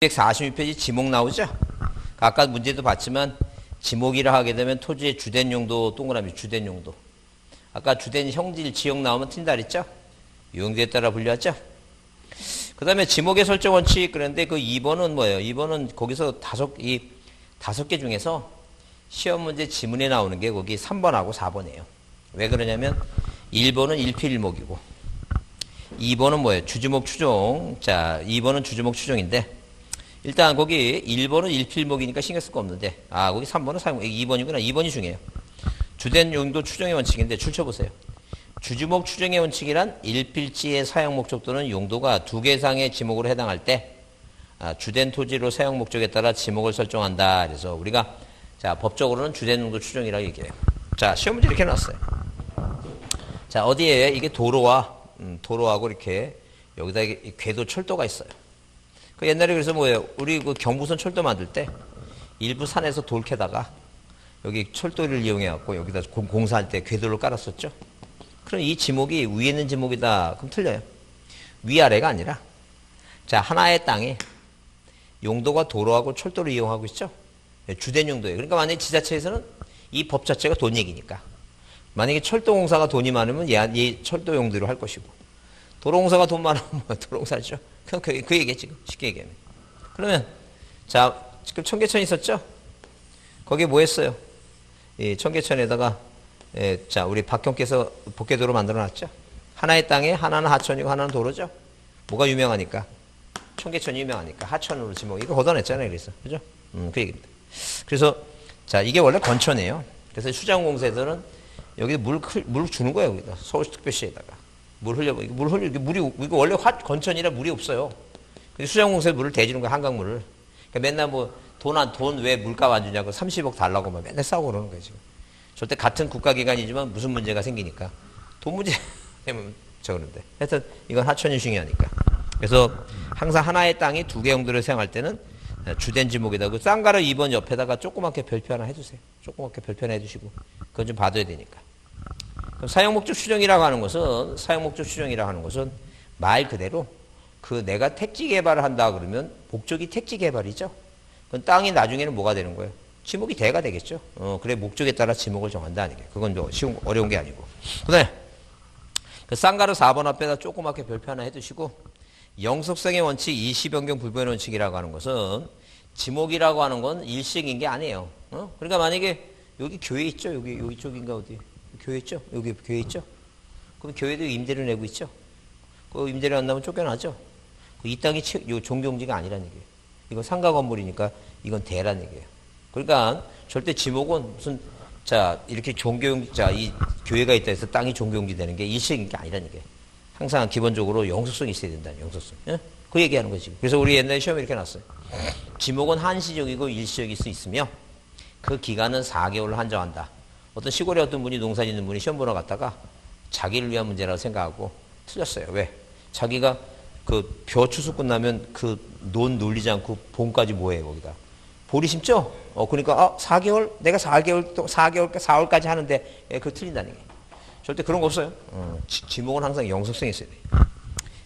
246페이지 지목 나오죠? 아까 문제도 봤지만 지목이라 하게 되면 토지의 주된 용도 동그라미 주된 용도. 아까 주된 형질 지역 나오면 튄다 그랬죠? 용도에 따라 분류하죠? 그 다음에 지목의 설정 원칙 그런데 그 2번은 뭐예요? 2번은 거기서 다섯 개 중에서 시험 문제 지문에 나오는 게 거기 3번하고 4번이에요. 왜 그러냐면 1번은 일필일목이고 2번은 뭐예요? 주지목 추종. 자, 2번은 주지목 추종인데 일단 거기 1번은 일필목이니까 신경 쓸 거 없는데 거기 3번은 사용 2번이구나. 2번이 중요해요. 주된 용도 추정의 원칙인데 출처보세요. 주지목 추정의 원칙이란 일필지의 사용 목적 또는 용도가 두 개 이상의 지목으로 해당할 때 주된 토지로 사용 목적에 따라 지목을 설정한다. 그래서 우리가 자 법적으로는 주된 용도 추정이라고 얘기해요. 자 시험 문제 이렇게 나왔어요. 자 어디에 이게 도로하고 이렇게 여기다 궤도 철도가 있어요. 그 옛날에 그래서 뭐예요? 우리 그 경부선 철도 만들 때 일부 산에서 돌 캐다가 여기 철도를 이용해갖고 여기다 공사할 때 궤도를 깔았었죠. 그럼 이 지목이 위에 있는 지목이다. 그럼 틀려요. 위아래가 아니라 자 하나의 땅에 용도가 도로하고 철도를 이용하고 있죠. 주된 용도예요. 그러니까 만약에 지자체에서는 이 법 자체가 돈 얘기니까 만약에 철도공사가 돈이 많으면 얘 철도 용도로 할 것이고 도로공사가 돈 많으면 뭐 도로공사죠. 그 얘기해 지금 쉽게 얘기하면. 그러면 자 지금 청계천 있었죠? 거기에 뭐 했어요? 이 청계천에다가 자 우리 박형께서 복개도로 만들어놨죠. 하나의 땅에 하나는 하천이고 하나는 도로죠. 뭐가 유명하니까 청계천이 유명하니까 하천으로 지목 이거 걷어냈잖아요. 그래서 그죠? 그 얘기입니다. 그래서 자 이게 원래 건천이에요. 그래서 수자원공사에서는 여기 물 주는 거예요. 여기다 서울특별시에다가 물 흘려고 물이 이거 원래 건천이라 물이 없어요. 근데 수자원공사에 물을 대주는 거야 한강물을. 그러니까 맨날 뭐 돈 왜 물값 안 주냐고 30억 달라고 막 맨날 싸우고 그러는 거예요 지금. 절대 같은 국가기관이지만 무슨 문제가 생기니까 돈 문제 때문에 저러는데 하여튼 이건 하천이 중요하니까. 그래서 항상 하나의 땅이 두 개 용도를 사용할 때는 주된 지목에다 그 쌍가루 2번 옆에다가 조그맣게 별표 하나 해주세요. 조그맣게 별표 하나 해주시고 그건 좀 봐둬야 되니까. 그럼 사용목적 추정이라고 하는 것은 말 그대로 그 내가 택지 개발을 한다 그러면 목적이 택지 개발이죠. 그럼 땅이 나중에는 뭐가 되는 거예요? 지목이 대가 되겠죠. 그래 목적에 따라 지목을 정한다는 게 그건 뭐 어려운 게 아니고. 그다음에 그 쌍가루 4번 앞에다 조그맣게 별표 하나 해두시고 영속성의 원칙, 일시변경 불변의 원칙이라고 하는 것은 지목이라고 하는 건 일식인 게 아니에요. 그러니까 만약에 여기 교회 있죠? 여기 쪽인가 어디? 교회 있죠? 여기 교회 있죠? 그럼 교회도 임대를 내고 있죠? 그 임대를 안 나면 쫓겨나죠? 이 땅이 종교용지가 아니라는 얘기예요. 이건 상가 건물이니까 이건 대라는 얘기예요. 그러니까 절대 지목은 무슨 이렇게 이 교회가 있다 해서 땅이 종교용지 되는 게 일식인 게 아니라는 얘기예요. 항상 기본적으로 영속성이 있어야 된다는 영속성. 예? 그 얘기하는 거지. 그래서 우리 옛날에 시험에 이렇게 났어요. 지목은 한시적이고 일시적일 수 있으며 그 기간은 4개월로 한정한다. 어떤 시골에 어떤 분이 농사 짓는 분이 시험 보러 갔다가 자기를 위한 문제라고 생각하고 틀렸어요. 왜? 자기가 그 벼 추수 끝나면 그 논 눌리지 않고 봄까지 뭐해 거기다. 보리 심죠? 그러니까 4개월 내가 4월까지 하는데 그거 틀린다는 게. 절대 그런 거 없어요. 지목은 항상 영속성이 있어야 돼요.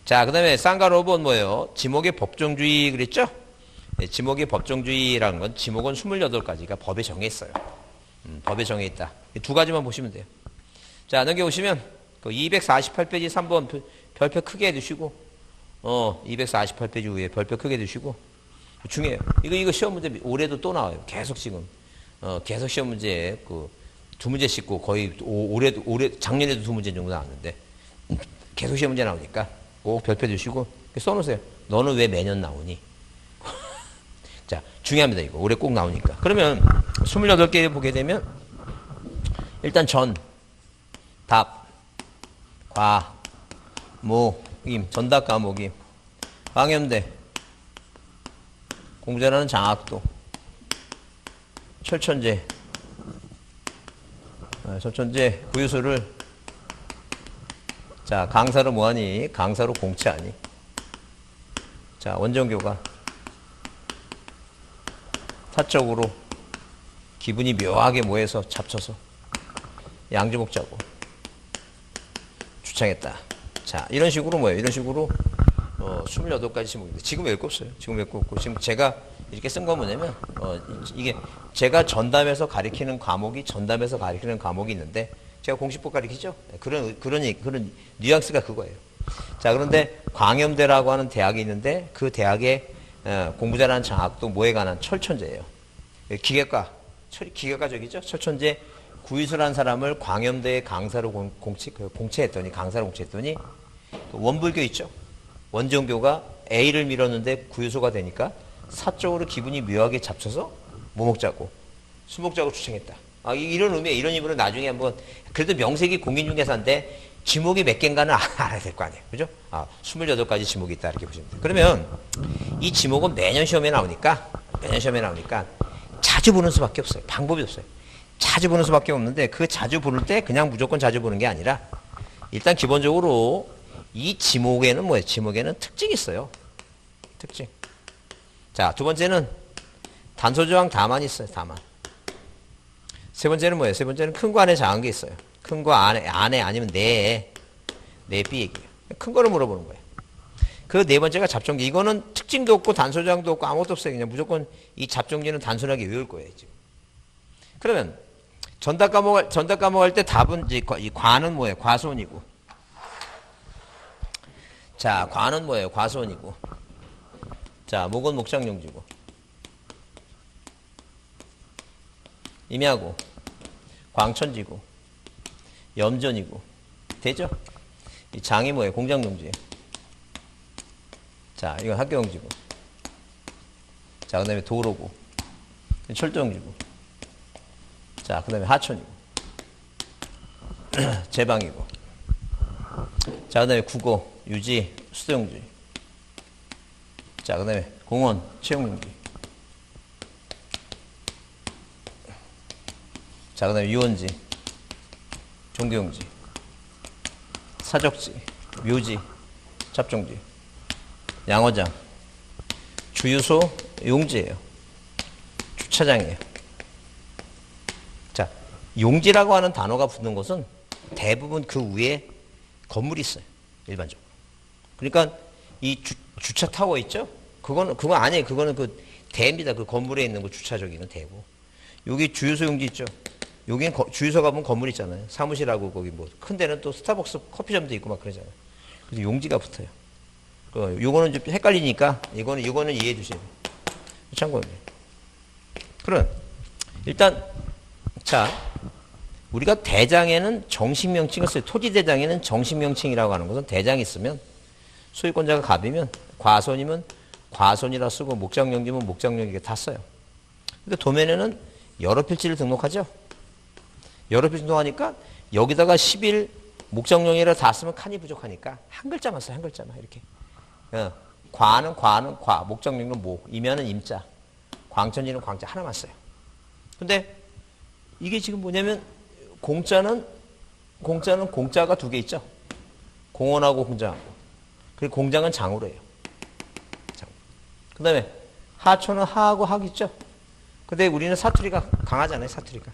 자, 그 다음에 쌍가루 5번 뭐예요? 지목의 법정주의 그랬죠? 네, 지목의 법정주의라는 건 지목은 28가지가 법에 정해 있어요. 법에 정해 있다. 두 가지만 보시면 돼요. 자, 넘겨보시면 그 248페이지 3번 별표 크게 해두시고 248페이지 위에 별표 크게 해두시고 중요해요. 이거 시험 문제 올해도 또 나와요. 계속 지금 계속 시험 문제 두 문제 씻고 거의 작년에도 두 문제 정도 나왔는데 계속 시험 문제 나오니까 꼭 별표 주시고 써놓으세요. 너는 왜 매년 나오니? 자, 중요합니다. 이거 올해 꼭 나오니까. 그러면 28개 보게 되면 일단 전, 답, 과, 모, 임, 전답, 과, 목, 임, 방염대, 공전하는 장학도, 철천제, 구유수를 자 강사로 뭐하니? 강사로 공채하니? 자 원정교가 사적으로 기분이 묘하게 모여서 잡쳐서 양주 먹자고 주창했다. 자 이런 식으로 뭐예요? 이런 식으로 28가지 지목인데 지금 왜 거 없어요. 지금 왜 거 없고 지금 제가 이렇게 쓴 건 뭐냐면 이게 제가 전담해서 가리키는 과목이 있는데 제가 공식법 가리키죠. 그런 뉘앙스가 그거예요. 자, 그런데 광염대라고 하는 대학이 있는데 그 대학에 공부 잘하는 장학도 뭐에 관한 철천제예요. 기계과적이죠. 철천제 구유수라는 사람을 광염대의 강사로 공채했더니 원불교 있죠. 원정교가 A를 밀었는데 구유소가 되니까 사적으로 기분이 묘하게 잡쳐서 뭐 먹자고 술 먹자고 추천했다. 이런 의미에 이런 의미로 나중에 한번 그래도 명색이 공인중개사인데 지목이 몇 개인가는 알아야 될 거 아니에요. 그죠? 28가지 지목이 있다 이렇게 보시면 돼요. 그러면 이 지목은 매년 시험에 나오니까 자주 보는 수밖에 없어요. 방법이 없어요. 자주 보는 수밖에 없는데 그 자주 보는 때 그냥 무조건 자주 보는 게 아니라 일단 기본적으로 이 지목에는 뭐예요? 지목에는 특징이 있어요. 특징. 자, 두 번째는 단소조항 다만이 있어요. 다만. 세 번째는 뭐예요? 세 번째는 큰 거 안에 작은 게 있어요. 큰 거 안에 아니면 내에 B 얘기예요. 큰 거를 물어보는 거예요. 그 네 번째가 잡종기. 이거는 특징도 없고 단소조항도 없고 아무것도 없어요. 그냥 무조건 이 잡종기는 단순하게 외울 거예요. 지금. 그러면 전답 과목 할 때 답은 이제 이 과는 뭐예요? 과소원이고. 자, 과는 뭐예요? 과소원이고. 자, 목은 목장용지고. 임야고. 광천지고. 염전이고. 되죠? 이 장이 뭐예요? 공장용지예요. 자, 이건 학교용지고. 자, 그 다음에 도로고. 철도용지고. 자, 그 다음에 하천이고. 제방이고. 자, 그 다음에 국어, 유지, 수도용지. 자, 그 다음에 공원, 채용용지. 자, 그 다음에 유원지, 종교용지, 사적지, 묘지, 잡종지, 양어장, 주유소, 용지예요. 주차장이에요. 자, 용지라고 하는 단어가 붙는 것은 대부분 그 위에 건물이 있어요. 일반적으로. 그러니까 이 주차 타워 있죠? 그거 아니에요. 그거는 그 대입니다. 그 건물에 있는 거 주차 저기는 대고. 여기 주유소 용지 있죠? 여기는 주유소 가보면 건물 있잖아요. 사무실하고 거기 뭐 큰 데는 또 스타벅스 커피점도 있고 막 그러잖아요. 그래서 용지가 붙어요. 요거는 좀 헷갈리니까 이거는 이해해 주세요. 참고로. 그럼 일단 자, 우리가 대장에는 정식명칭을 써요. 토지대장에는 정식명칭이라고 하는 것은 대장이 있으면 소유권자가 갑이면 과손이면 과손이라 쓰고 목장용지면 목장용지가 다 써요. 근데 도면에는 여러 필지를 등록하죠. 여러 필지 등록하니까 여기다가 10일 목장용이라 다 쓰면 칸이 부족하니까 한 글자만 써요. 한 글자만 이렇게. 과는 과, 목장용은 목, 임야는 임자, 광천지는 광자 하나만 써요. 근데 이게 지금 뭐냐면 공자는 공자가 두 개 있죠. 공원하고 공장하고. 그리고 공장은 장으로 해요. 그 다음에 하초는 하하고 학 있죠. 근데 우리는 사투리가 강하잖아요. 사투리가.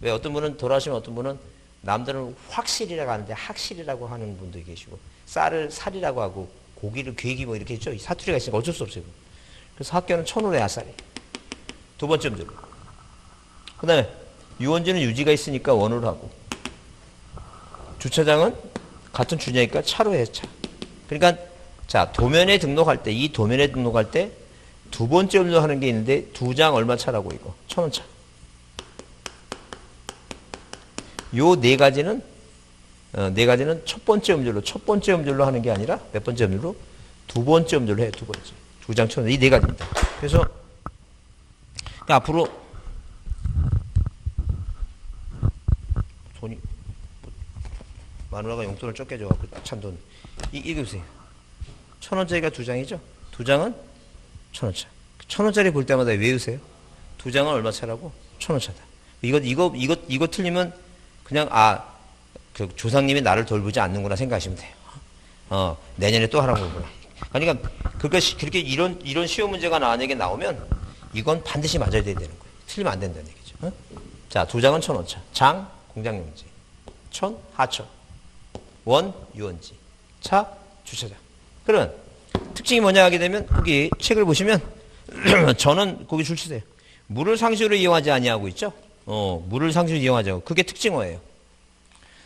왜 어떤 분은 돌아가시면 어떤 분은 남들은 확실이라고 하는데 학실이라고 하는 분도 계시고 쌀을 살이라고 하고 고기를 괴기 뭐 이렇게 있죠. 사투리가 있으니까 어쩔 수 없어요. 그래서 학교는 천으로 아싸리. 두 번째 음대로. 그 다음에 유원지는 유지가 있으니까 원으로 하고 주차장은 같은 주냐니까 차로 해 차. 그러니까 자 도면에 등록할 때 이 도면에 등록할 때 두 번째 음료 하는 게 있는데 두 장 얼마 차라고 이거 1,000원 차. 요 네 가지는 첫 번째 음절로 하는 게 아니라 몇 번째 음절로 두 번째 음절로 해요. 두 번째. 두 장 1,000원. 이 네 가지입니다. 그래서 앞으로 돈이 마누라가 용돈을 적게 줘갖고 찬돈 이거 보세요. 1,000원짜리가 두 장이죠. 두 장은 1,000원차. 1,000원짜리 볼 때마다 외우세요. 두 장은 얼마 차라고? 1,000원차다. 이거 틀리면 그냥 그 조상님이 나를 돌보지 않는구나 생각하시면 돼요. 내년에 또 하라고 그러구나. 그러니까 그렇게 이런 시험 문제가 만약에 나오면 이건 반드시 맞아야 되는 거예요. 틀리면 안 된다는 얘기죠. 자, 두 장은 1,000원차. 장 공장용지. 천 하천. 원 유원지. 차 주차장. 그러면 특징이 뭐냐 하게 되면 거기 책을 보시면 저는 거기 줄 치세요. 물을 상식으로 이용하지 아니하고 있죠. 물을 상식으로 이용하지 않고 그게 특징어예요.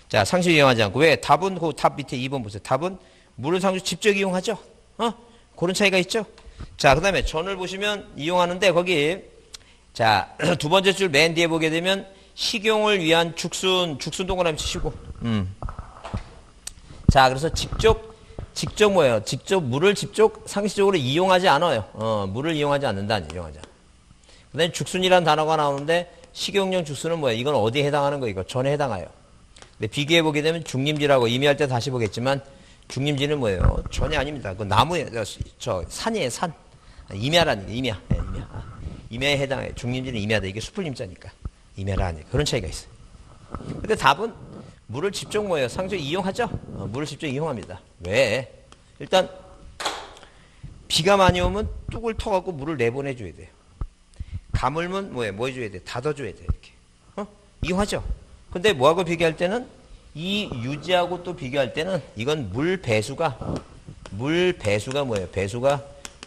자, 상식으로 이용하지 않고 왜? 답은 그 답 밑에 2번 보세요. 답은 물을 상식으로 직접 이용하죠. 그런 차이가 있죠. 자, 그다음에 전을 보시면 이용하는데 거기 자, 두 번째 줄 맨 뒤에 보게 되면 식용을 위한 죽순 동그라미 치시고. 자, 그래서 직접 뭐예요? 직접 물을 직접 상식적으로 이용하지 않아요. 물을 이용하지 않는다. 이용하지 않아. 그 다음에 죽순이라는 단어가 나오는데 식용용 죽순은 뭐예요? 이건 어디에 해당하는 거예요? 이거 전에 해당해요. 근데 비교해보게 되면 중림지라고 임의할 때 다시 보겠지만 중림지는 뭐예요? 전이 아닙니다. 그 나무에, 산이에요, 산. 임야라는 게, 임야. 네, 임야. 임야에 해당해요. 중림지는 임야다. 이게 숲을 임자니까. 임야라는 그런 차이가 있어요. 근데 답은 물을 직접 뭐예요? 상적으로 이용하죠? 물을 직접 이용합니다. 왜? 일단, 비가 많이 오면 뚝을 터갖고 물을 내보내줘야 돼요. 가물면 뭐예요? 뭐 해줘야 돼요? 닫아줘야 돼요. 이렇게. 이용하죠? 근데 뭐하고 비교할 때는 이 유지하고 또 비교할 때는 이건 물 배수가 뭐예요? 배수가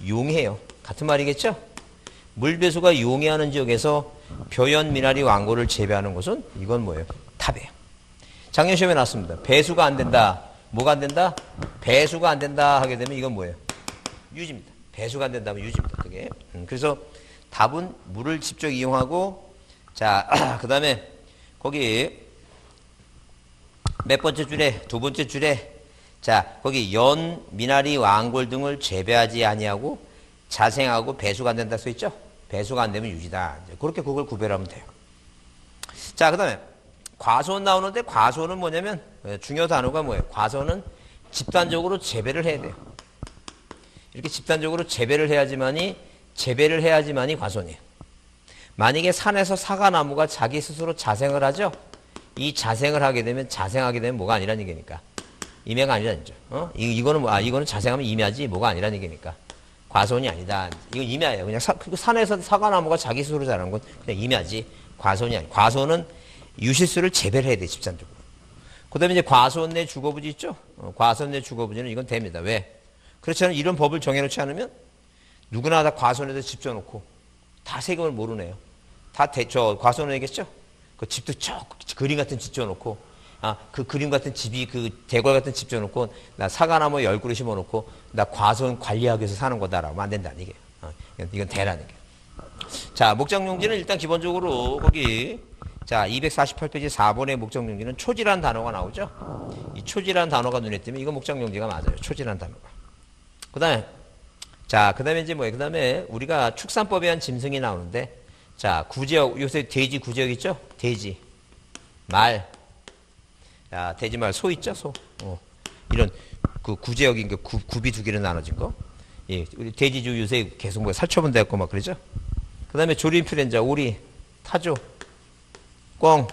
용해요. 같은 말이겠죠? 물 배수가 용해하는 지역에서 표현 미나리 왕고를 재배하는 곳은 이건 뭐예요? 탑이에요. 작년 시험에 나왔습니다. 배수가 안 된다. 뭐가 안 된다? 배수가 안 된다 하게 되면 이건 뭐예요? 유지입니다. 배수가 안 된다면 유지입니다. 그게. 그래서 답은 물을 직접 이용하고 자, 그 다음에 거기 몇 번째 줄에 두 번째 줄에 자 거기 연, 미나리, 왕골 등을 재배하지 아니하고 자생하고 배수가 안 된다 써 있죠? 배수가 안 되면 유지다. 그렇게 그걸 구별하면 돼요. 자, 그 다음에 과소는 나오는데 과소는 뭐냐면 중요 단어가 뭐예요? 과소는 집단적으로 재배를 해야 돼요. 이렇게 집단적으로 재배를 해야지만이 과소니에요. 만약에 산에서 사과나무가 자기 스스로 자생을 하죠? 이 자생하게 되면 뭐가 아니란 얘기니까. 임야가 아니란 얘기죠. 이거는 자생하면 임야지 뭐가 아니란 얘기니까. 과소는 아니다. 이건 임야예요. 그냥 산에서 사과나무가 자기 스스로 자라는 건 그냥 임야지. 과소는 아니에요. 과소는 유실수를 재배를 해야 돼, 집단적으로. 그 다음에 이제 과소원 내 주거부지 있죠? 과소원 내 주거부지는 이건 됩니다. 왜? 그렇지 않으면 이런 법을 정해놓지 않으면 누구나 다 과소원에다 집 져놓고 다 세금을 모르네요. 과소원이겠죠? 그 집도 그림 같은 집 져놓고 그 그림 같은 집이 그 대궐 같은 집 져놓고 나 사과나무 10그루 심어놓고 나 과소원 관리하기 위해서 사는 거다라고 하면 안 된다는 얘기예요. 이건 대라는 얘기예요. 자, 목장용지는 일단 기본적으로 거기 자, 248페이지 4번의 목장용지는 초지라는 단어가 나오죠? 이 초지라는 단어가 눈에 띄면 이거 목장용지가 맞아요. 초지라는 단어가. 그 다음에 이제 뭐예요? 그 다음에 우리가 축산법에 의한 짐승이 나오는데 자, 구제역, 요새 돼지 구제역 있죠? 돼지, 말. 자, 돼지, 말, 소 있죠? 소. 이런 그 구제역인 그 굽이 두 개로 나눠진 거. 예, 우리 돼지주 요새 계속 뭐 살처분 됐고 막 그러죠? 그 다음에 조림필연자, 오리, 타조, 꿩,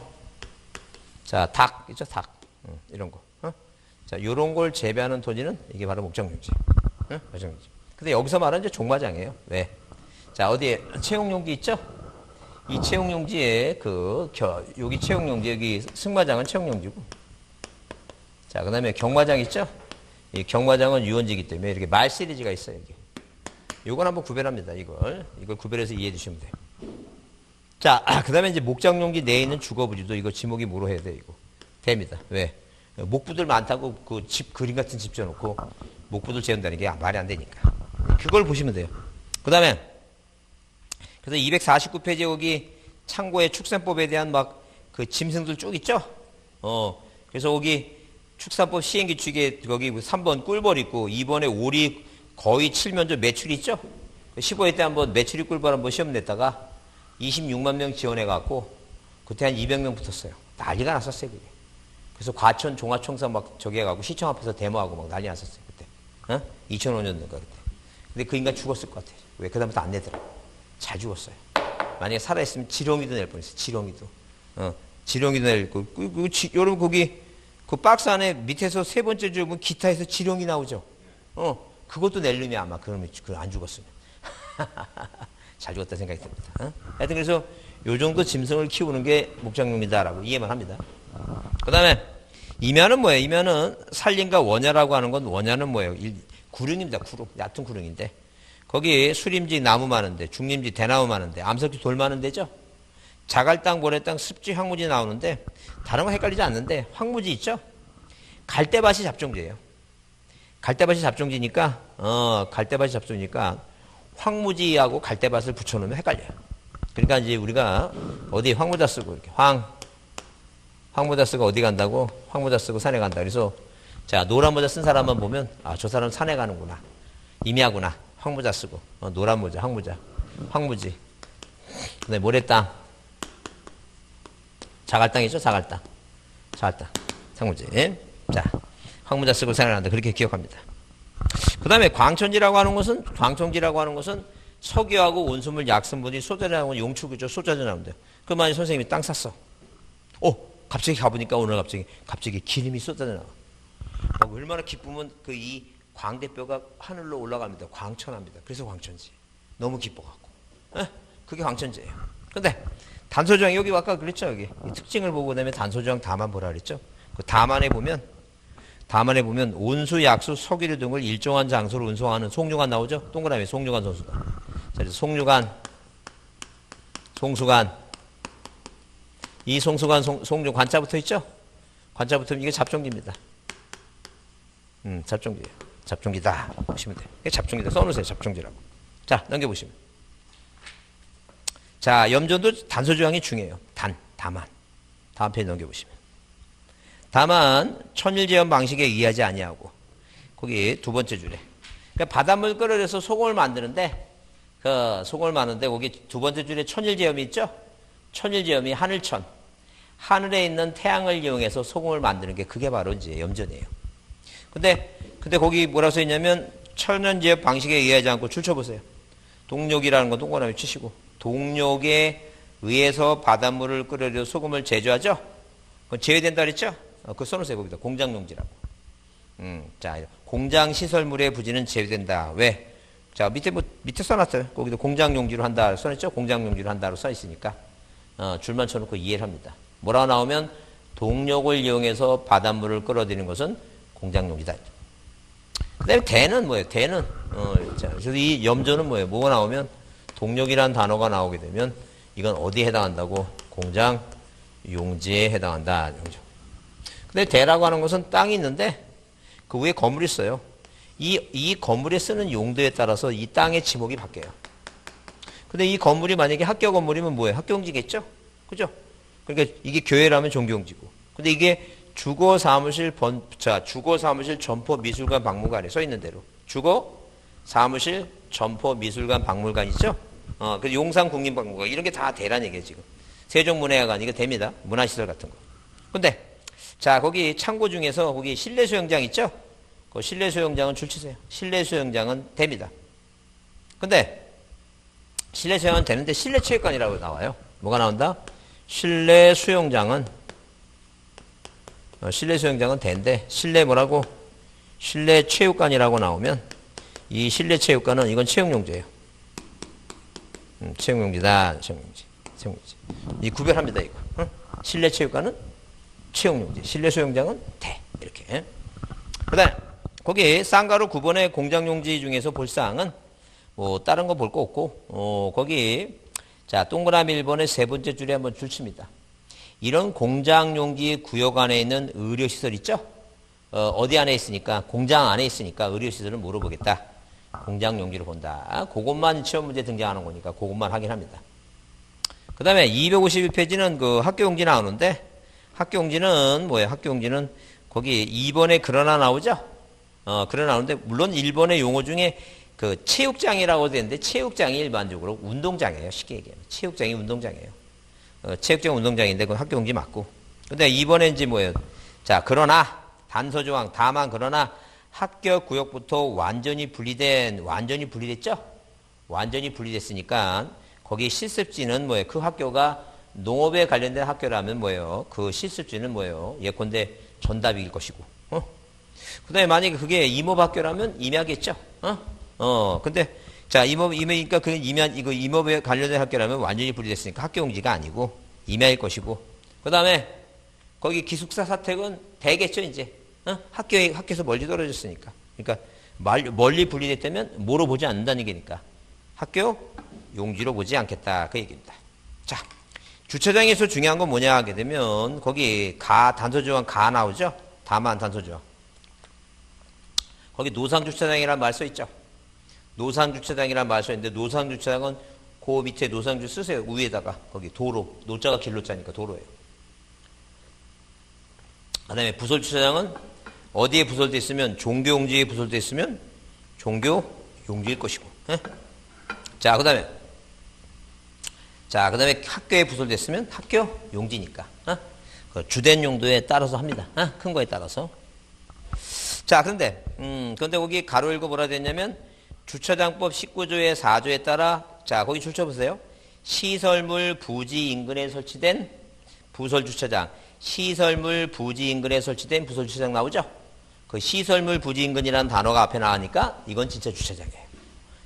자, 닭, 있죠? 닭. 이런 거. 자, 요런 걸 재배하는 토지는 이게 바로 목장용지. 목장용지. 근데 여기서 말하는 이제 종마장이에요. 왜? 자, 어디에 채용용지 있죠? 이 채용용지에 여기 채용용지, 여기 승마장은 채용용지고. 자, 그 다음에 경마장 있죠? 이 경마장은 유원지이기 때문에 이렇게 말 시리즈가 있어요, 이게. 요건 한번 구별합니다, 이걸 구별해서 이해해 주시면 돼요. 자, 그 다음에 이제 목장용지 내에 있는 주거부지도 이거 지목이 뭐로 해야 돼, 이거. 됩니다. 왜? 목부들 많다고 그 집, 그림 같은 집 지어놓고 목부들 재운다는 게 말이 안 되니까. 그걸 보시면 돼요. 그 다음에, 그래서 249페이지에 거기 창고의 축산법에 대한 막 그 짐승들 쭉 있죠? 그래서 거기 축산법 시행규칙에 거기 3번 꿀벌 있고 2번에 오리 거의 칠면조 매출이 있죠? 15회 때 한번 매출이 꿀벌 한번 시험 냈다가 26만 명 지원해갖고 그때 한 200명 붙었어요. 난리가 났었어요, 그게. 그래서 과천 종합청사 막 저기 해갖고 시청 앞에서 데모하고 막 난리 났었어요, 그때. 2005년도인가 그때. 근데 그 인간 죽었을 것 같아요. 왜? 그 다음부터 안 내더라고. 잘 죽었어요. 만약에 살아있으면 지렁이도 낼 뻔했어요. 지렁이도. 지렁이도 낼 거. 여러분 거기 그 박스 안에 밑에서 세 번째 줄 보면 기타에서 지렁이 나오죠. 그것도 낼 놈이 아마 그러면 안 죽었으면. 잘 죽었다 생각이 듭니다. 하여튼 그래서 요 정도 짐승을 키우는 게 목장용이다라고 이해만 합니다. 그 다음에 임야는 뭐예요? 임야는 산림과 원야라고 하는 건 원야는 뭐예요? 구릉입니다. 구릉. 얕은 구릉인데. 거기 수림지 나무 많은데, 중림지 대나무 많은데, 암석지 돌 많은 데죠? 자갈땅, 모래땅, 습지, 황무지 나오는데, 다른 거 헷갈리지 않는데, 황무지 있죠? 갈대밭이 잡종지예요. 갈대밭이 잡종지니까, 갈대밭이 잡종이니까, 황무지하고 갈대밭을 붙여놓으면 헷갈려요. 그러니까 이제 우리가 어디 황모자 쓰고, 이렇게, 황모자 쓰고 어디 간다고? 황모자 쓰고 산에 간다. 그래서, 자, 노란 모자 쓴 사람만 보면, 아, 저 사람 산에 가는구나. 임야구나. 황모자 쓰고, 노란 모자, 황모자, 황무지. 그 다음에 모래땅. 자갈땅이죠, 자갈땅. 자갈땅. 상무지. 자, 황모자 쓰고 생각한다. 그렇게 기억합니다. 그 다음에 광천지라고 하는 것은 석유하고 온수물 약성분이 쏟아내는 용축이죠. 쏟아져 나오는데. 그 만약 선생님이 땅 샀어. 갑자기 가보니까 오늘 갑자기 기름이 쏟아져 나와. 얼마나 기쁘면 이 광대뼈가 하늘로 올라갑니다. 광천합니다. 그래서 광천지. 너무 기뻐갖고. 그게 광천지예요. 근데 단소조항 여기 아까 그랬죠. 여기 이 특징을 보고 그다음에 단소조항 다만 보라 그랬죠. 그 다만에 보면 온수, 약수, 석유류 등을 일정한 장소로 운송하는 송유관 나오죠. 동그라미 송유관, 송수관. 자, 그래서 송수관. 이 송수관, 송유 관자 붙어 있죠. 관자 붙으면 이게 잡종기입니다. 잡종기예요. 잡종기다. 보시면 돼요. 이게 잡종기다. 써놓으세요. 잡종기라고. 자, 넘겨보시면. 자, 염전도 단소조항이 중요해요. 다만. 다음 페이지 넘겨보시면. 다만, 천일제염 방식에 의하지 아니하고, 거기 두 번째 줄에. 그러니까 바닷물 끓여서 소금을 만드는데, 거기 두 번째 줄에 천일제염이 있죠? 천일제염이 하늘천. 하늘에 있는 태양을 이용해서 소금을 만드는 게 그게 바로 이제 염전이에요. 근데 거기 뭐라고 써있냐면, 천연제염 방식에 의하지 않고 줄쳐보세요. 동력이라는 건 동그라미 치시고, 동력에 의해서 바닷물을 끓여서 소금을 제조하죠? 그건 제외된다 그랬죠? 그거 써놓으세요, 거기다. 공장용지라고. 자, 공장시설물의 부지는 제외된다. 왜? 자, 밑에 써놨어요. 거기도 공장용지로 한다. 써놨죠? 공장용지로 한다로 써있으니까. 줄만 쳐놓고 이해를 합니다. 뭐라고 나오면, 동력을 이용해서 바닷물을 끌어들이는 것은 공장용지다. 그 다음에 대는 뭐예요? 대는. 자, 그래서 이 염전은 뭐예요? 뭐가 나오면, 동력이라는 단어가 나오게 되면, 이건 어디에 해당한다고? 공장용지에 해당한다. 근데 대라고 하는 것은 땅이 있는데 그 위에 건물이 있어요. 이 건물에 쓰는 용도에 따라서 이 땅의 지목이 바뀌어요. 근데 이 건물이 만약에 학교 건물이면 뭐예요? 학교용지겠죠? 그죠? 그러니까 이게 교회라면 종교용지고. 근데 이게 주거사무실 점포미술관 박물관에 써 있는 대로. 주거사무실 점포미술관 박물관이죠? 그 용산국립박물관 이런 게 다 대란 얘기예요, 지금. 세종문화회관 이거 됩니다. 문화시설 같은 거. 근데 자, 거기 창고 중에서 거기 실내 수영장 있죠? 그 실내 수영장은 줄치세요. 실내 수영장은 됩니다. 근데 실내 수영은 되는데 실내 체육관이라고 나와요. 뭐가 나온다? 실내 수영장은 되는데 실내 뭐라고? 실내 체육관이라고 나오면 이 실내 체육관은 이건 체육용지예요. 체육용지다. 체육용지. 이 구별합니다, 이거. 실내 체육관은 체육용지, 실내 수영장은 대. 이렇게. 그 다음에, 거기 쌍가루 9번의 공장용지 중에서 볼 사항은, 다른 거 볼 거 없고, 거기, 자, 동그라미 1번의 세 번째 줄에 한번 줄칩니다. 이런 공장용지 구역 안에 있는 의료시설 있죠? 어디 안에 있으니까, 공장 안에 있으니까 의료시설은 물어보겠다. 공장용지로 본다. 그것만 시험 문제 등장하는 거니까, 그것만 확인합니다. 그 다음에 252페이지는 그 학교용지 나오는데, 학교용지는 뭐예요? 학교용지는 거기 2번에 그러나 나오죠? 그러나 나오는데, 물론 1번의 용어 중에 그 체육장이라고 되는데, 체육장이 일반적으로 운동장이에요. 쉽게 얘기하면. 체육장이 운동장이에요. 체육장 운동장인데, 그건 학교용지 맞고. 근데 2번에 이제 뭐예요? 자, 그러나, 단서조항, 다만 그러나 학교 구역부터 완전히 분리됐죠? 완전히 분리됐으니까, 거기 실습지는 뭐예요? 그 학교가 농업에 관련된 학교라면 뭐예요? 그 실습지는 뭐예요? 예컨대 전답일 것이고. 그 다음에 만약에 그게 임업학교라면 임야겠죠? 근데, 자, 임야니까 그 이거 임업에 관련된 학교라면 완전히 분리됐으니까 학교용지가 아니고 임야일 것이고. 그 다음에 거기 기숙사 사택은 되겠죠, 이제? 학교에서 멀리 떨어졌으니까. 그러니까 멀리 분리됐다면 뭐로 보지 않는다는 얘기니까 학교 용지로 보지 않겠다 그 얘기입니다. 자, 주차장에서 중요한 건 뭐냐 하게 되면 거기 단서조항 나오죠? 다만 단서조항. 거기 노상주차장이라는 말 써 있죠? 노상주차장이라는 말 써 있는데 노상주차장은 그 밑에 노상주 쓰세요. 위에다가 거기 도로. 노자가 길로자니까 도로예요. 그 다음에 부설주차장은 어디에 부설되어 있으면 종교용지에 부설되어 있으면 종교용지일 것이고. 자, 그 다음에 학교에 부설됐으면 학교 용지니까. 그 주된 용도에 따라서 합니다. 큰 거에 따라서. 자, 그런데 거기 가로 열고 뭐라 됐냐면 주차장법 19조의 4조에 따라 자, 거기 줄쳐보세요. 시설물 부지 인근에 설치된 부설주차장. 시설물 부지 인근에 설치된 부설주차장 나오죠? 그 시설물 부지 인근이라는 단어가 앞에 나오니까 이건 진짜 주차장이에요.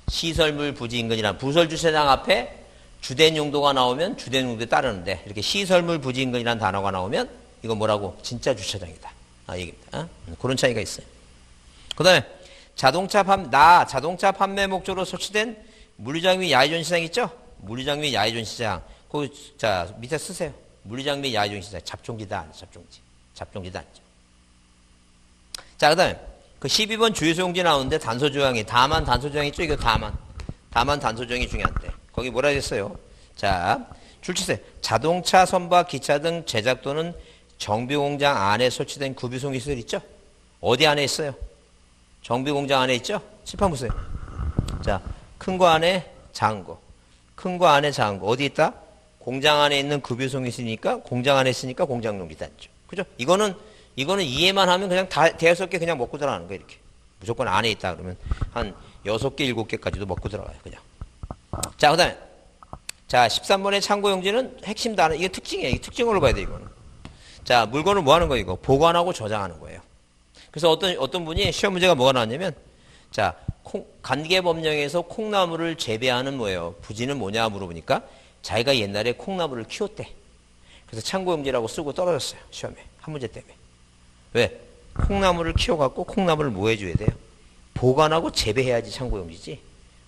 시설물 부지 인근이란 부설주차장 앞에 주된 용도가 나오면 주된 용도에 따르는데 이렇게 시설물 부지 인근이라는 단어가 나오면 이건 뭐라고? 진짜 주차장이다. 얘기입니다. 그런 차이가 있어요. 그 다음에 자동차 판매 목적으로 설치된 물류장 및 야외전 시장 있죠? 물류장 및 야외전 시장. 거기 자 밑에 쓰세요. 물류장 및 야외전 시장. 잡종지다. 잡종지다. 자, 그 다음에 그 12번 주유소용지 나오는데 단서조항이 다만 단서조항이 있죠? 이거 다만 단서조항이 중요한데 거기 뭐라 했어요? 자, 줄치세요. 자동차, 선박, 기차 등 제작 또는 정비공장 안에 설치된 구비송기시설 있죠? 어디 안에 있어요? 정비공장 안에 있죠? 칠판 보세요. 자, 큰 거 안에 작은 거. 큰 거 안에 작은 거. 어디 있다? 공장 안에 있는 구비송이 있으니까 공장 안에 있으니까 공장용지다. 그죠? 이거는 이해만 하면 그냥 다 대여섯 개 그냥 먹고 들어가는 거예요. 이렇게. 무조건 안에 있다 그러면 한 6개, 7개까지도 먹고 들어가요. 그냥. 자, 그 다음에 자 13번의 참고용지는 핵심 단어. 이게 특징이에요. 이게 특징으로 봐야 돼 이거는. 자, 물건을 뭐 하는 거예요? 이거 보관하고 저장하는 거예요. 그래서 어떤 분이 시험 문제가 뭐가 나왔냐면 자, 관계법령에서 콩나물을 재배하는 뭐예요? 부지는 뭐냐 물어보니까 자기가 옛날에 콩나물을 키웠대. 그래서 참고용지라고 쓰고 떨어졌어요. 시험에. 한 문제 때문에. 왜? 콩나물을 키워갖고 콩나물을 뭐 해줘야 돼요? 보관하고 재배해야지 참고용지지.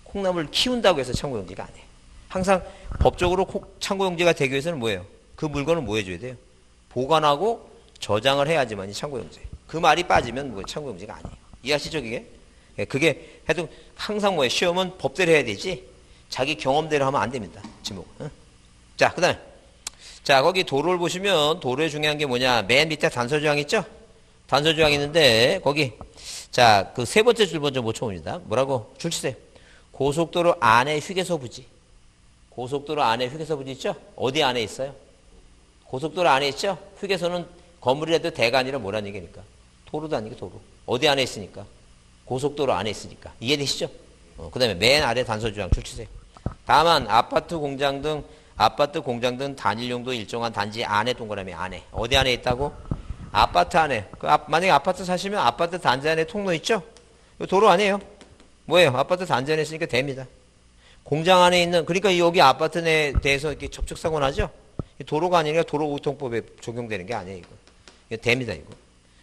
콩나물을 키운다고 해서 참고용지가 아니에요. 항상 법적으로 참고용지가 되기 위해서는 뭐예요? 그 물건을 뭐 해줘야 돼요? 보관하고 저장을 해야지만이 참고용지예요. 그 말이 빠지면 뭐 참고용지가 아니에요. 이해하시죠 그게? 그게 해도 항상 뭐예요? 시험은 법대로 해야 되지 자기 경험대로 하면 안 됩니다. 지목. 자, 그 다음에 자, 거기 도로를 보시면 도로에 중요한 게 뭐냐? 맨 밑에 단서조항 있죠? 단서조항 있는데 거기 자, 그 세 번째 줄 먼저 못 쳐봅니다. 뭐라고? 줄 치세요. 고속도로 안에 휴게소 부지. 고속도로 안에 휴게소 부지 있죠? 어디 안에 있어요? 고속도로 안에 있죠? 휴게소는 건물이라도 대가 아니라 뭐라는 얘기니까? 도로도 아니고 도로. 어디 안에 있으니까? 고속도로 안에 있으니까. 이해되시죠? 그 다음에 맨 아래 단서조항 줄 치세요. 다만 아파트 공장 등 단일용도 일정한 단지 안에 동그라미 안에. 어디 안에 있다고? 아파트 안에. 만약에 아파트 사시면 아파트 단지 안에 통로 있죠? 도로 아니에요. 뭐예요? 아파트 단지 안에 있으니까 됩니다. 공장 안에 있는, 그러니까 여기 아파트 내에 대해서 이렇게 접촉사고 나죠? 도로가 아니라 도로교통법에 적용되는 게 아니에요, 이거 됩니다, 이거.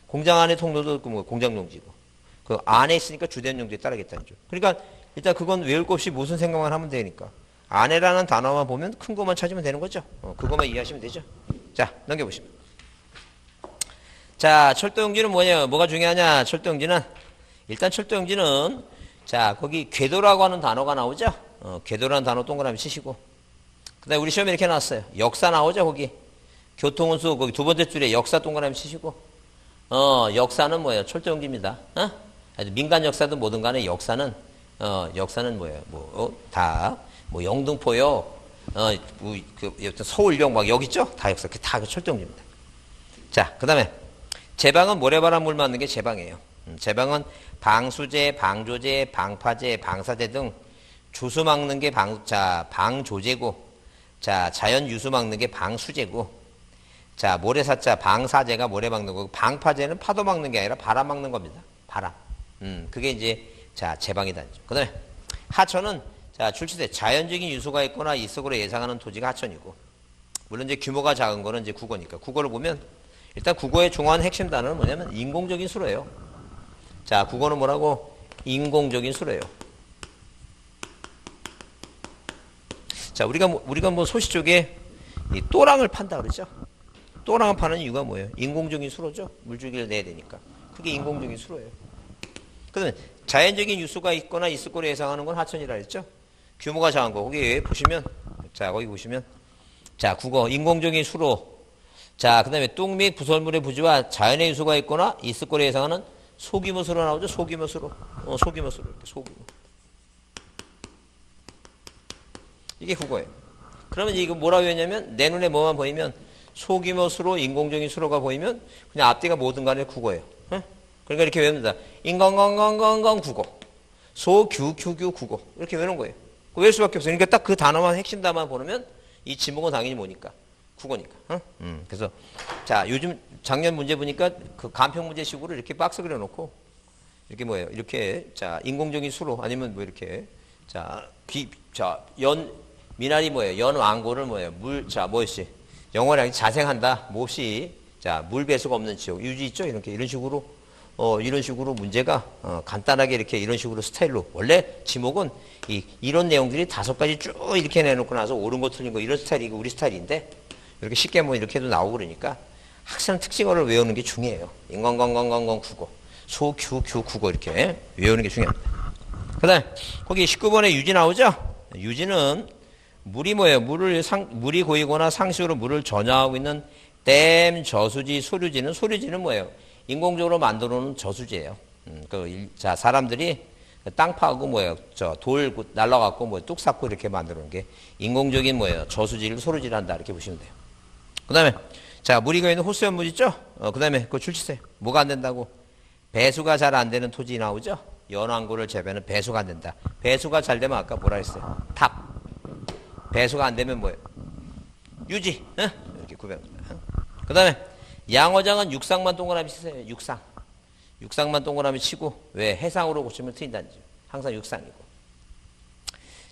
공장 안에 통로도 뭐 공장용지고. 그 안에 있으니까 주된 용지에 따르겠다는 죠. 그러니까 일단 그건 외울 것 없이 무슨 생각만 하면 되니까. 안에라는 단어만 보면 큰 것만 찾으면 되는 거죠. 그것만 이해하시면 되죠. 자, 넘겨보시면. 자, 철도용지는 뭐냐? 뭐가 중요하냐? 철도용지는 일단 철도용지는 자, 거기 궤도라고 하는 단어가 나오죠? 궤도라는 단어 동그라미 치시고. 그 다음에 우리 시험에 이렇게 나왔어요. 역사 나오죠, 거기. 교통운수, 거기 두 번째 줄에 역사 동그라미 치시고. 역사는 뭐예요? 철도용지입니다. 민간 역사든 뭐든 간에 역사는 뭐예요? 뭐 영등포요, 서울역 막 여기 있죠? 다 역사. 다 철도용지입니다. 자, 그 다음에 제방은 모래바람 물 맞는 게 제방이에요. 제방은 방수제, 방조제, 방파제, 방사제 등 주수 막는 게 방조제고, 자, 자연 유수 막는 게 방수제고, 자, 모래사자, 방사제가 모래 막는 거고, 방파제는 파도 막는 게 아니라 바람 막는 겁니다. 바람. 그게 이제, 자, 제방이다. 그 다음에 하천은, 자, 출치대 자연적인 유수가 있거나 이속으로 예상하는 토지가 하천이고, 물론 이제 규모가 작은 거는 이제 국어니까. 국어를 보면, 일단 국어의 중요한 핵심 단어는 뭐냐면 인공적인 수로예요. 자, 국어는 뭐라고? 인공적인 수로예요. 자, 우리가 뭐 소시 쪽에 이 또랑을 판다 그러죠. 또랑을 파는 이유가 뭐예요? 인공적인 수로죠. 물줄기를 내야 되니까. 그게 인공적인 수로예요. 그러면 자연적인 유수가 있거나 있을 거로 예상하는 건 하천이라 했죠. 규모가 작은 거. 거기 보시면, 자, 거기 보시면, 자, 국어, 인공적인 수로. 자, 그 다음에 똥 및 부설물의 부지와 자연의 유수가 있거나 있을 거로 예상하는 소규모 수로 나오죠. 소규모 수로. 소규모 수로. 이렇게 소규모. 이게 국어예요. 그러면 이거 뭐라고 했냐면, 내 눈에 뭐만 보이면, 소규모 수로, 인공적인 수로가 보이면, 그냥 앞뒤가 뭐든 간에 국어예요. 그러니까 이렇게 외웁니다. 인건건건건건 국어. 소규규규 국어. 이렇게 외우는 거예요. 외울 수밖에 없어요. 그러니까 딱 그 단어만, 핵심 단어만 보면, 이 지목은 당연히 뭐니까? 국어니까. 그래서, 자, 요즘 작년 문제 보니까 그 간평 문제식으로 이렇게 박스 그려놓고, 이렇게 뭐예요? 이렇게, 자, 인공적인 수로, 아니면 뭐 이렇게, 자, 미나리 뭐예요? 연 왕고를 뭐예요? 뭐였지? 영어랑 자생한다. 몹시, 자, 물 배수가 없는 지역. 유지 있죠? 이런 식으로 문제가, 간단하게 이렇게 이런 식으로 스타일로. 원래 지목은 이런 내용들이 5가지 쭉 이렇게 내놓고 나서 옳은 거 틀린 거 이런 스타일이 우리 스타일인데, 이렇게 쉽게 뭐 이렇게 해도 나오고 그러니까 학생 특징어를 외우는 게 중요해요. 인건건건건건 국어. 소규규 국어 이렇게 외우는 게 중요합니다. 그 다음에 거기 19번에 유지 나오죠? 유지는 물이 뭐예요? 물이 고이거나 상식으로 물을 전혀하고 있는 댐, 저수지, 소류지는 뭐예요? 인공적으로 만들어 놓은 저수지예요. 자, 사람들이 땅 파고 뭐예요? 돌 날라갖고 뭐 뚝 쌓고 이렇게 만들어 놓은 게 인공적인 뭐예요? 저수지를 소류지를 한다. 이렇게 보시면 돼요. 그 다음에, 자, 물이 고이는 호수연물 있죠? 그 다음에 그거 줄치세요. 뭐가 안 된다고? 배수가 잘 안 되는 토지 나오죠? 연왕고를 재배는 배수가 안 된다. 배수가 잘 되면 아까 뭐라 했어요? 탑. 배수가 안 되면 뭐예요? 유지. 이렇게 구별합니다. 그 다음에 양어장은 육상만 동그라미 치세요. 육상만 동그라미 치고 왜? 해상으로 고치면 틀린다는 거죠. 항상 육상이고.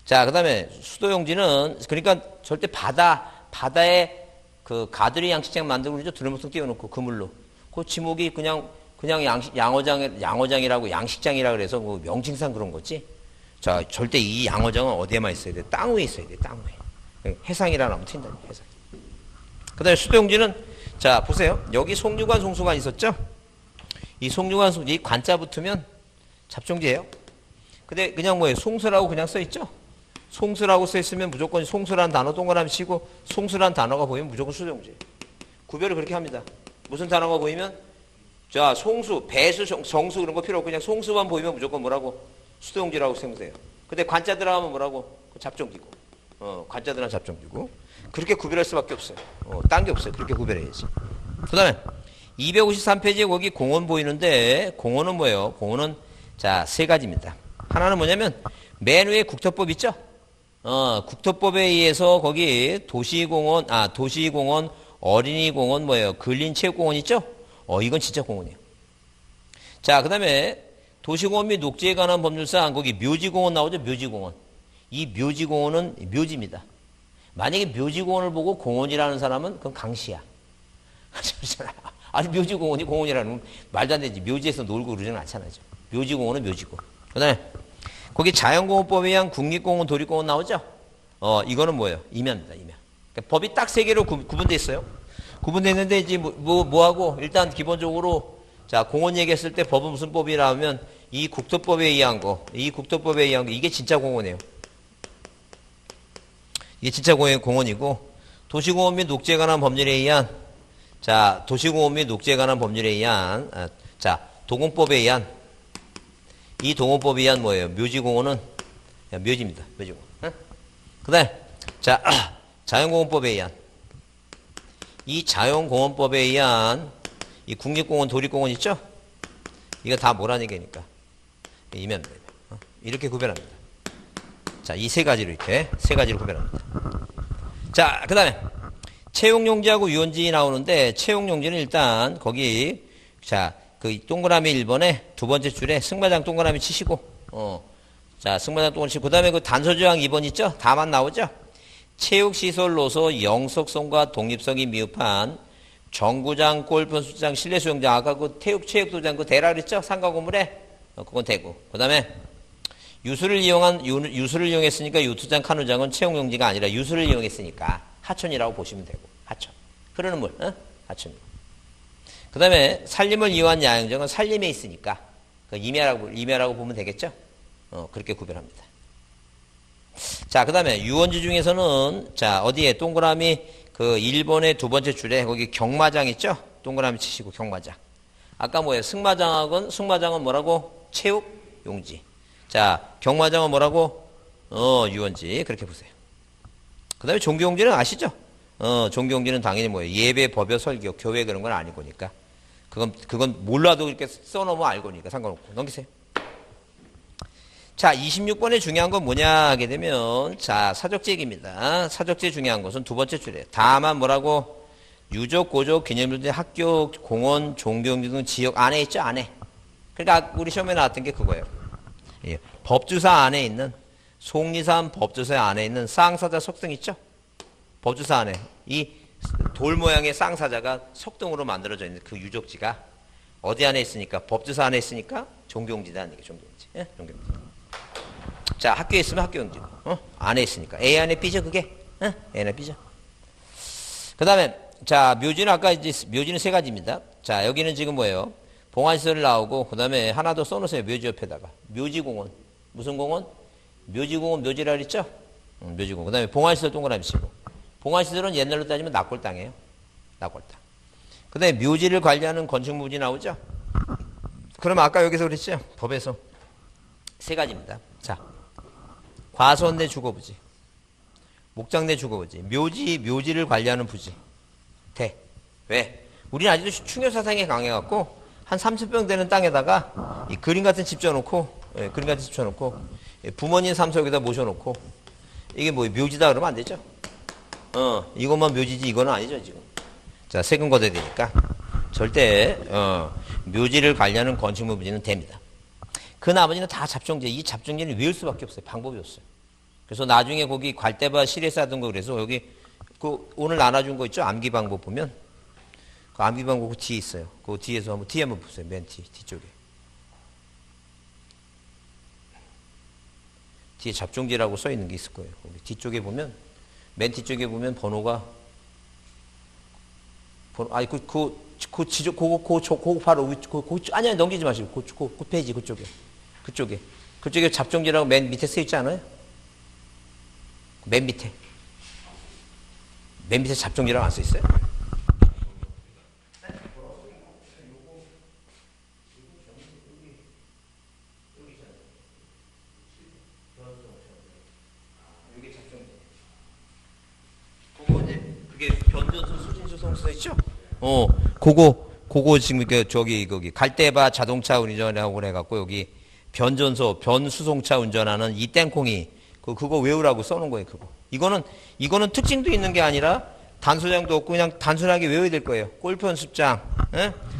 자, 그 다음에 수도용지는 그러니까 절대 바다에 그 가두리 양식장 만들고 그러죠. 드럼통 띄워놓고 그물로. 그 지목이 그냥 양어장이라고 양식장이라 그래서 뭐 명칭상 그런 거지. 자, 절대 이 양어장은 어디에만 있어야 돼? 땅 위에 있어야 돼. 땅 위에. 해상이라 나면 튄다. 해상. 그 다음에 수도용지는 자, 보세요. 여기 송유관, 송수관 있었죠? 이 송유관, 이 관자 붙으면 잡종지예요. 근데 그냥 뭐예요? 송수라고 그냥 써있죠? 송수라고 써있으면 무조건 송수라는 단어 동그라미 치고 송수라는 단어가 보이면 무조건 수도용지예요. 구별을 그렇게 합니다. 무슨 단어가 보이면 자, 송수, 배수, 정수 그런 거 필요 없고 그냥 송수만 보이면 무조건 뭐라고? 수도용지라고 생각해요. 근데 관자 들어가면 뭐라고? 잡종기고. 관자들은 잡종기고. 그렇게 구별할 수밖에 없어요. 딴 게 없어요. 그렇게 구별해야지. 그 다음에 253페이지에 거기 공원 보이는데 공원은 뭐예요? 공원은 자, 3가지입니다. 하나는 뭐냐면 맨 위에 국토법 있죠? 국토법에 의해서 거기 도시공원, 어린이공원 뭐예요? 근린체육공원 있죠? 이건 진짜 공원이에요. 자, 그 다음에 도시공원 및 녹지에 관한 법률상 거기 묘지공원 나오죠? 묘지공원. 이 묘지공원은 묘지입니다. 만약에 묘지공원을 보고 공원이라는 사람은 그건 강시야. 아니, 묘지공원이 공원이라는 말도 안 되지. 묘지에서 놀고 그러지는 않잖아요. 묘지공원은 묘지고. 그 다음에 거기 자연공원법에 의한 국립공원, 도립공원 나오죠? 이거는 뭐예요? 임야입니다, 임야. 그러니까 법이 딱 3개로 구분되어 있어요. 구분되어 있는데 이제 뭐하고 일단 기본적으로 자, 공원 얘기했을 때 법은 무슨 법이라 하면 이 국토법에 의한 거, 이게 진짜 공원이에요. 이게 진짜 공원이고, 도시공원 및 녹지에 관한 법률에 의한, 자, 도시공원 및 녹지에 관한 법률에 의한, 자, 도공법에 의한, 이 도공법에 의한 뭐예요? 묘지공원은, 묘지입니다. 묘지공원. 그 다음에, 자, 자연공원법에 의한, 이 자연공원법에 의한, 이 국립공원, 도립공원 있죠? 이거 다 뭐라는 얘기니까. 임야입니다. 이렇게 구별합니다. 자, 이 3가지로 이렇게, 3가지로 구별합니다. 자, 그 다음에, 채용용지하고 유원지 나오는데, 채용용지는 일단, 거기, 자, 그 동그라미 1번에 2번째 줄에 승마장 동그라미 치시고, 자, 승마장 동그라미 치고, 그 다음에 그 단서조항 2번 있죠? 다만 나오죠? 체육시설로서 영속성과 독립성이 미흡한 정구장, 골프수장, 실내수영장, 아까 그 체육도장 그 대라 그랬죠? 상가 건물에 그건 되고. 그 다음에 유수를 이용했으니까 유투장, 카누장은 채용용지가 아니라 유수를 이용했으니까 하천이라고 보시면 되고. 하천. 흐르는 물, 하천이고. 그 다음에 산림을 이용한 야영장은 산림에 있으니까 임야라고 보면 되겠죠? 그렇게 구별합니다. 자, 그 다음에 유원지 중에서는, 자, 어디에 동그라미 그 1번의 두 번째 줄에 거기 경마장 있죠? 동그라미 치시고 경마장. 아까 뭐예요? 승마장은 뭐라고? 체육용지. 자, 경마장은 뭐라고? 유원지. 그렇게 보세요. 그 다음에 종교용지는 아시죠? 종교용지는 당연히 뭐예요? 예배, 법요, 설교, 교회 그런 건 아니고니까. 그건 몰라도 이렇게 써놓으면 알고니까 상관없고. 넘기세요. 자, 26번에 중요한 건 뭐냐 하게 되면, 자, 사적지 얘기입니다. 사적지 중요한 것은 두 번째 줄이에요. 다만 뭐라고? 유족, 고족, 기념물들, 학교, 공원, 종교용지 등 지역 안에 있죠? 안에. 그러니까 우리 시험에 나왔던 게 그거예요. 예. 법주사 안에 있는, 속리산 법주사 안에 있는 쌍사자 석등 있죠? 법주사 안에. 이 돌 모양의 쌍사자가 석등으로 만들어져 있는 그 유적지가 어디 안에 있으니까? 법주사 안에 있으니까 종교용지다. 종교용지. 예? 종교용지. 자, 학교에 있으면 학교용지. 안에 있으니까. A 안에 B죠, 그게? A 안에 B죠. 그 다음에, 자, 묘지는 아까 이제, 묘지는 세 가지입니다. 자, 여기는 지금 뭐예요? 봉안시설 나오고, 그 다음에 하나 더 써놓으세요. 묘지 옆에다가. 묘지공원. 무슨 공원? 묘지공원, 묘지라 그랬죠? 묘지공원. 그 다음에 봉안시설 동그라미 치고. 봉안시설은 옛날로 따지면 납골당이에요. 납골당. 그 다음에 묘지를 관리하는 건축무지 나오죠? 그럼 아까 여기서 그랬죠? 법에서. 세 가지입니다. 자, 과수원 내 주거부지, 목장 내 주거부지, 묘지를 관리하는 부지. 대. 왜? 우리는 아직도 충효사상에 강해갖고 한 3,000평 되는 땅에다가 이 그림 같은 집 져놓고, 부모님 삼소 여기다 모셔놓고 이게 뭐 묘지다 그러면 안 되죠? 이것만 묘지지 이거는 아니죠 지금. 자, 세금 걷어야 되니까 절대 묘지를 관리하는 건축물 부지는 됩니다. 그 나머지는 다 잡종제. 이 잡종제는 외울 수밖에 없어요. 방법이 없어요. 그래서 나중에 거기 괄대바 실에서 하던 거 그래서 여기 그 오늘 나눠준 거 있죠? 암기 방법 보면 그 암기 방법 그 뒤에 있어요. 그 뒤에서 뒤에 한번 보세요. 맨 뒤쪽에. 뒤에 잡종제라고 써 있는 게 있을 거예요. 거기 뒤쪽에 보면 맨 뒤쪽에 보면 번호가 그거 바로 아니야 넘기지 마시고 그 페이지 그쪽에 잡종지라고 맨 밑에 써 있지 않아요? 맨 밑에 잡종지라고 안 써 있어요? 그게 변전소 수진수송 써 있죠? 그거 지금 거기 갈대바 자동차 운전하고 해갖고 여기 변수송차 운전하는 이 땡콩이 그거 외우라고 써놓은 거예요. 이거는 특징도 있는 게 아니라 단소장도 없고 그냥 단순하게 외워야 될 거예요. 골프 연습장,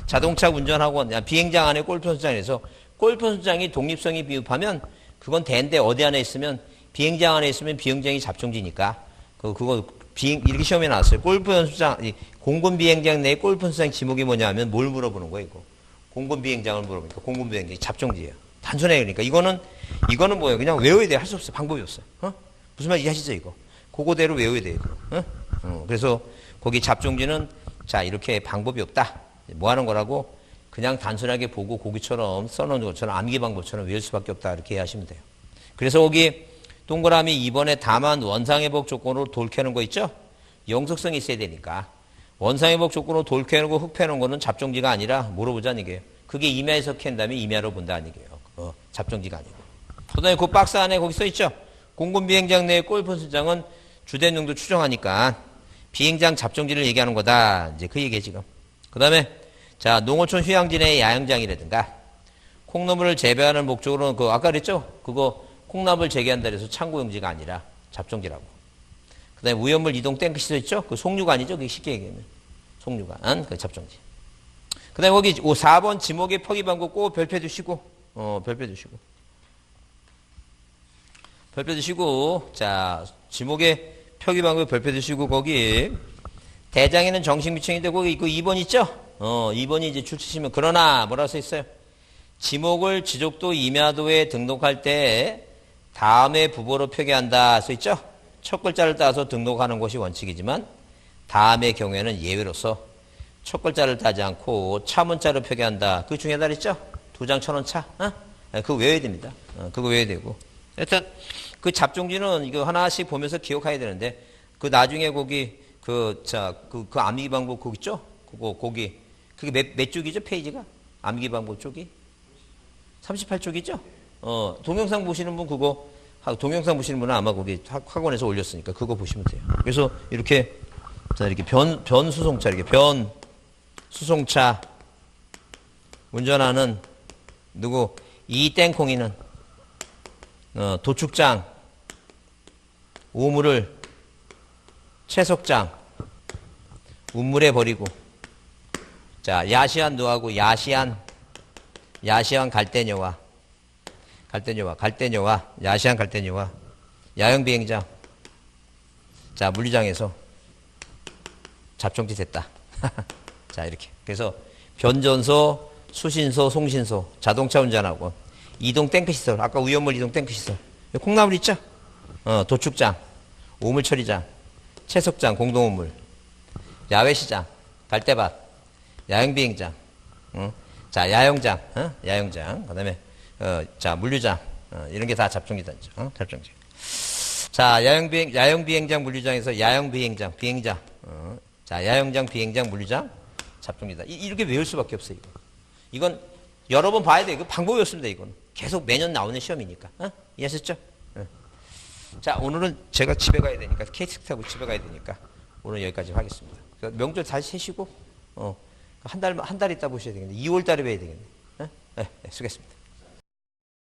자동차 운전학원, 비행장 안에 골프 연습장에서 골프 연습장이 독립성이 비읍하면 그건 대인데 어디 안에 있으면 비행장 안에 있으면 비행장이 잡종지니까 이렇게 시험에 나왔어요. 골프 연습장, 공군 비행장 내에 골프 연습장 지목이 뭐냐 하면 뭘 물어보는 거예요, 이거. 공군 비행장을 물어보니까 공군 비행장이 잡종지예요. 단순해요. 그러니까 이거는 뭐예요? 그냥 외워야 돼요. 할 수 없어요. 방법이 없어요. 무슨 말 이해하시죠, 이거? 그거대로 외워야 돼요, 이거. 그래서 거기 잡종지는 자, 이렇게 방법이 없다. 뭐 하는 거라고? 그냥 단순하게 보고 거기처럼 써놓은 것처럼 암기 방법처럼 외울 수밖에 없다. 이렇게 이해하시면 돼요. 그래서 거기 동그라미 2번에 다만 원상회복 조건으로 돌 캐는 거 있죠? 영속성이 있어야 되니까. 원상회복 조건으로 돌 캐는 거, 흙 패는 거는 잡종지가 아니라 뭐로 보자는 얘기예요. 그게 임야에서 캔 다음에 임야로 본다는 얘기예요. 잡종지가 아니고. 그 다음에 그 박스 안에 거기 써 있죠? 공군 비행장 내의 골프 연습장은 주된 용도 추정하니까 비행장 잡종지를 얘기하는 거다. 이제 그 얘기예요, 지금. 그 다음에 자, 농어촌 휴양지 내의 야영장이라든가 콩나물을 재배하는 목적으로는 아까 그랬죠? 콩나물 재배한다 그래서 창고용지가 아니라 잡종지라고. 그 다음에 우연물 이동 탱크 써 있죠? 속류관이죠? 그게 쉽게 얘기하면. 속류관. 그 잡종지. 그 다음에 거기 4번 지목의 표기방법 꼭 별표 두시고, 별표 두시고, 자, 지목의 표기방법 별표 두시고, 거기, 대장에는 정식 미청인데, 거기 2번 있죠? 2번이 이제 출치시면, 그러나, 뭐라고 써 있어요? 지목을 지족도 임야도에 등록할 때 다음의 부보로 표기한다 써있죠? 첫 글자를 따서 등록하는 것이 원칙이지만 다음의 경우에는 예외로서 첫 글자를 따지 않고 차문자로 표기한다. 그 중에다 있죠? 2장 1,000원 차. 그거 외워야 됩니다. 그거 외워야 되고. 일단 그 잡종지는 이거 하나씩 보면서 기억해야 되는데 그 나중에 거기 그 암기 방법 거기 있죠? 거기 그게 몇 쪽이죠? 페이지가? 암기 방법 쪽이? 38쪽이죠? 동영상 보시는 분 그거 동영상 보시는 분은 아마 거기 학원에서 올렸으니까 그거 보시면 돼요. 그래서 이렇게 이렇게 변수송차 이렇게 변수송차 운전하는 누구 이 땡콩이는 도축장 오물을 채석장 운물에 버리고 자 야시안 노하고 야시안 갈대녀와 야시안 갈대녀와 야영비행장 자 물리장에서 잡종지 됐다. 자 이렇게 그래서 변전소 수신소 송신소 자동차 운전하고 이동 탱크시설 아까 위험물 이동 탱크시설 콩나물 있죠? 도축장 오물처리장 채석장 공동우물 야외시장 갈대밭 야영비행장 자 야영장 야영장 그다음에 자 물류장 이런 게 다 잡종이단죠. 잡종지. 자 야영비행장 물류장에서 야영비행장 비행장 자 야영장 비행장 물류장 잡종이다. 이렇게 외울 수밖에 없어요. 이건 여러 번 봐야 돼. 이거 방법이 없습니다. 이건 계속 매년 나오는 시험이니까. 이해하셨죠? 자 오늘은 제가 집에 가야 되니까 KTX 타고 집에 가야 되니까 오늘 여기까지 하겠습니다. 명절 다시 세시고 한 달 있다 보셔야 되겠네. 2월 달에 뵈야 되겠네. 네, 수고했습니다.